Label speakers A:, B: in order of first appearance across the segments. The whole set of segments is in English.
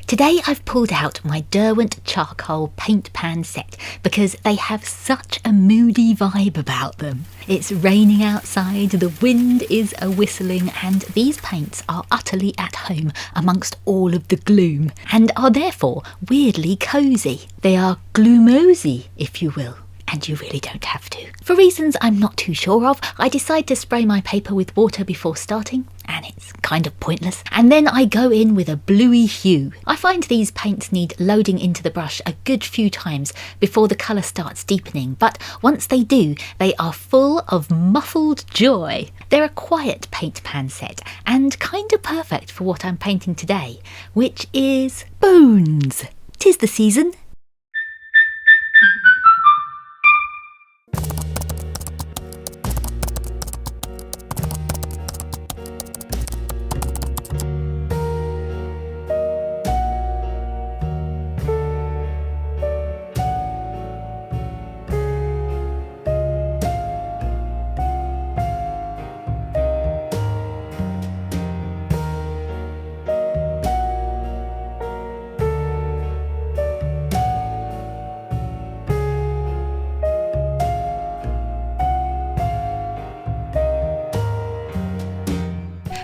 A: Today I've pulled out my Derwent charcoal paint pan set because they have such a moody vibe about them. It's raining outside, the wind is a-whistling, and these paints are utterly at home amongst all of the gloom and are therefore weirdly cosy. They are gloomosy, if you will. And you really don't have to. For reasons I'm not too sure of, I decide to spray my paper with water before starting, and it's kind of pointless. And then I go in with a bluey hue. I find these paints need loading into the brush a good few times before the colour starts deepening, but once they do, they are full of muffled joy. They're a quiet paint pan set, and kind of perfect for what I'm painting today, which is bones. 'Tis the season.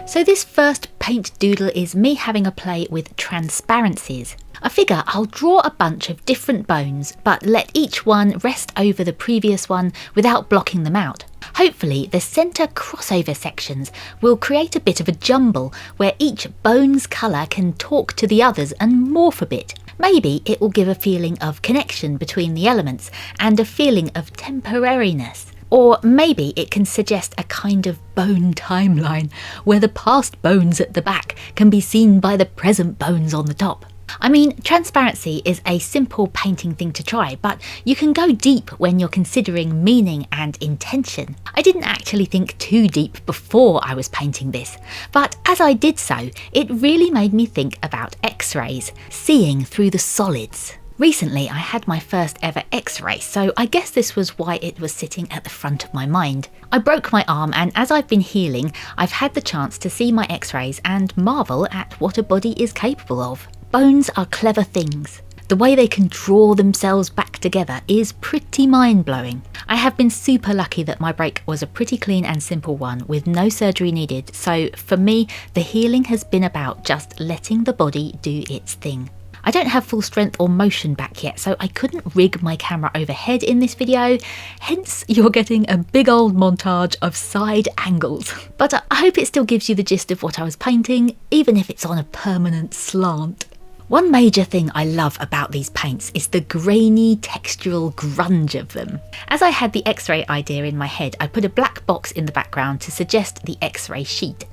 A: So this first paint doodle is me having a play with transparencies. I figure I'll draw a bunch of different bones, but let each one rest over the previous one without blocking them out. Hopefully the centre crossover sections will create a bit of a jumble where each bone's colour can talk to the others and morph a bit. Maybe it will give a feeling of connection between the elements and a feeling of temporariness. Or maybe it can suggest a kind of bone timeline where the past bones at the back can be seen by the present bones on the top. I mean, transparency is a simple painting thing to try, but you can go deep when you're considering meaning and intention. I didn't actually think too deep before I was painting this, but as I did so, it really made me think about X-rays, seeing through the solids. Recently I had my first ever X-ray, so I guess this was why it was sitting at the front of my mind. I broke my arm, and as I've been healing, I've had the chance to see my X-rays and marvel at what a body is capable of. Bones are clever things. The way they can draw themselves back together is pretty mind-blowing. I have been super lucky that my break was a pretty clean and simple one with no surgery needed, so for me the healing has been about just letting the body do its thing. I don't have full strength or motion back yet, so I couldn't rig my camera overhead in this video, hence you're getting a big old montage of side angles. But I hope it still gives you the gist of what I was painting, even if it's on a permanent slant. One major thing I love about these paints is the grainy textural grunge of them. As I had the X-ray idea in my head, I put a black box in the background to suggest the X-ray sheet.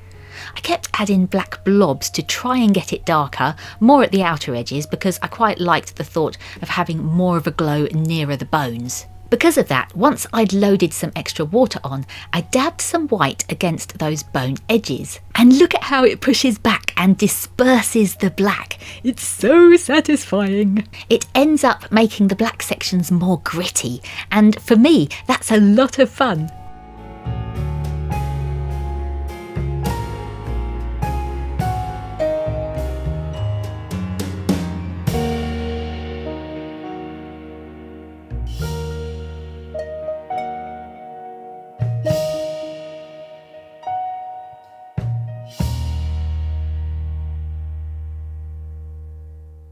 A: I kept adding black blobs to try and get it darker, more at the outer edges, because I quite liked the thought of having more of a glow nearer the bones. Because of that, once I'd loaded some extra water on, I dabbed some white against those bone edges. And look at how it pushes back and disperses the black. It's so satisfying. It ends up making the black sections more gritty, and for me, that's a lot of fun.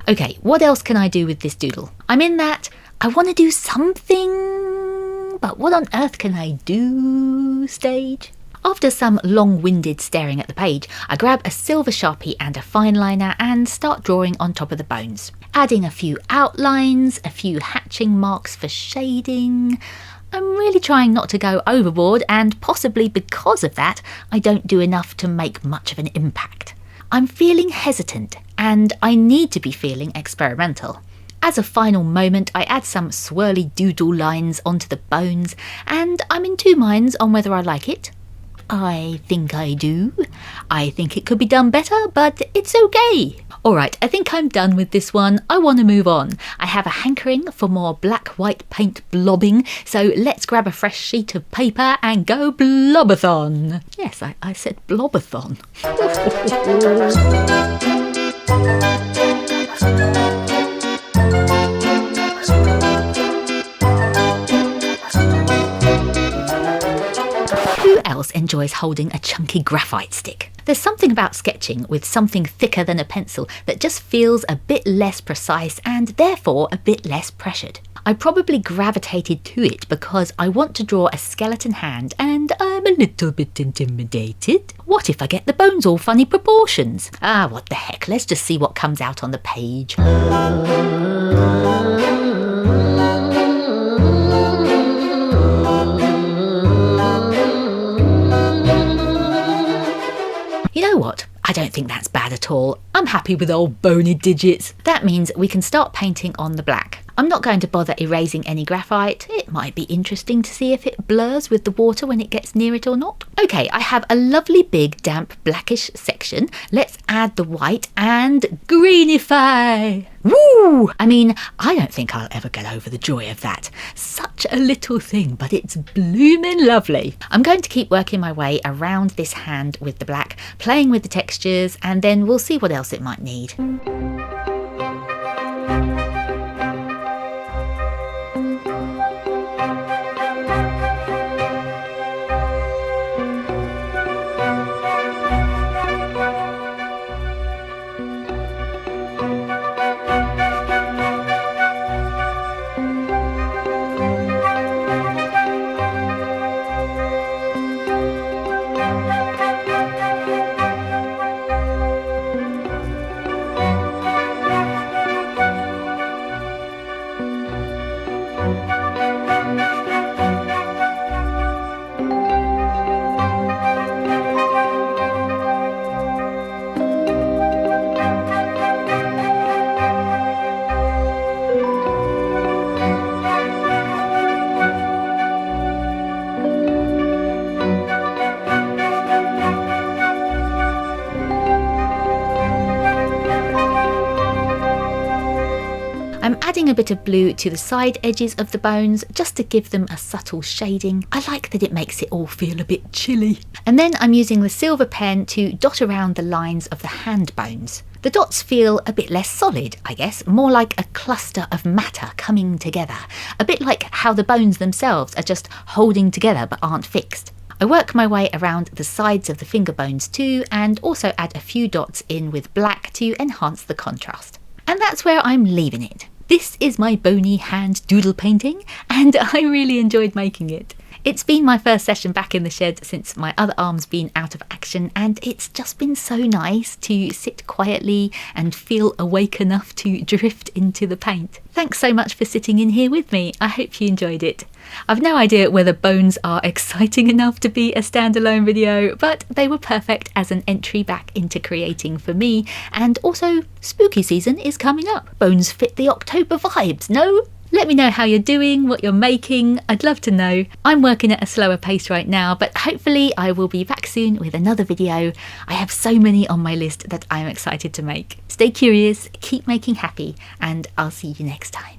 A: Okay, what else can I do with this doodle? I'm in that I want to do something, but what on earth can I do stage? After some long-winded staring at the page, I grab a silver Sharpie and a fine liner and start drawing on top of the bones. Adding a few outlines, a few hatching marks for shading. I'm really trying not to go overboard, and possibly because of that, I don't do enough to make much of an impact. I'm feeling hesitant, and I need to be feeling experimental. As a final moment, I add some swirly doodle lines onto the bones, and I'm in two minds on whether I like it. I think I do. I think it could be done better, but it's okay. Alright, I think I'm done with this one. I want to move on. I have a hankering for more black-white paint blobbing, so let's grab a fresh sheet of paper and go blobathon. Yes, I said blobathon. enjoys holding a chunky graphite stick. There's something about sketching with something thicker than a pencil that just feels a bit less precise and therefore a bit less pressured. I probably gravitated to it because I want to draw a skeleton hand and I'm a little bit intimidated. What if I get the bones all funny proportions? What the heck, let's just see what comes out on the page. You know what? I don't think that's bad at all. I'm happy with old bony digits. That means we can start painting on the black. I'm not going to bother erasing any graphite. It might be interesting to see if it blurs with the water when it gets near it or not. Okay, I have a lovely big damp blackish section. Let's add the white and greenify. Woo! I mean, I don't think I'll ever get over the joy of that. Such a little thing, but it's blooming lovely. I'm going to keep working my way around this hand with the black, playing with the textures, and then we'll see what else it might need. I'm adding a bit of blue to the side edges of the bones just to give them a subtle shading. I like that it makes it all feel a bit chilly. And then I'm using the silver pen to dot around the lines of the hand bones. The dots feel a bit less solid, I guess, more like a cluster of matter coming together. A bit like how the bones themselves are just holding together but aren't fixed. I work my way around the sides of the finger bones too, and also add a few dots in with black to enhance the contrast. And that's where I'm leaving it. This is my bony hand doodle painting, and I really enjoyed making it. It's been my first session back in the shed since my other arm's been out of action, and it's just been so nice to sit quietly and feel awake enough to drift into the paint. Thanks so much for sitting in here with me. I hope you enjoyed it. I've no idea whether bones are exciting enough to be a standalone video, but they were perfect as an entry back into creating for me, and also spooky season is coming up. Bones fit the October vibes, no? Let me know how you're doing, what you're making. I'd love to know. I'm working at a slower pace right now, but hopefully I will be back soon with another video. I have so many on my list that I'm excited to make. Stay curious, keep making happy, and I'll see you next time.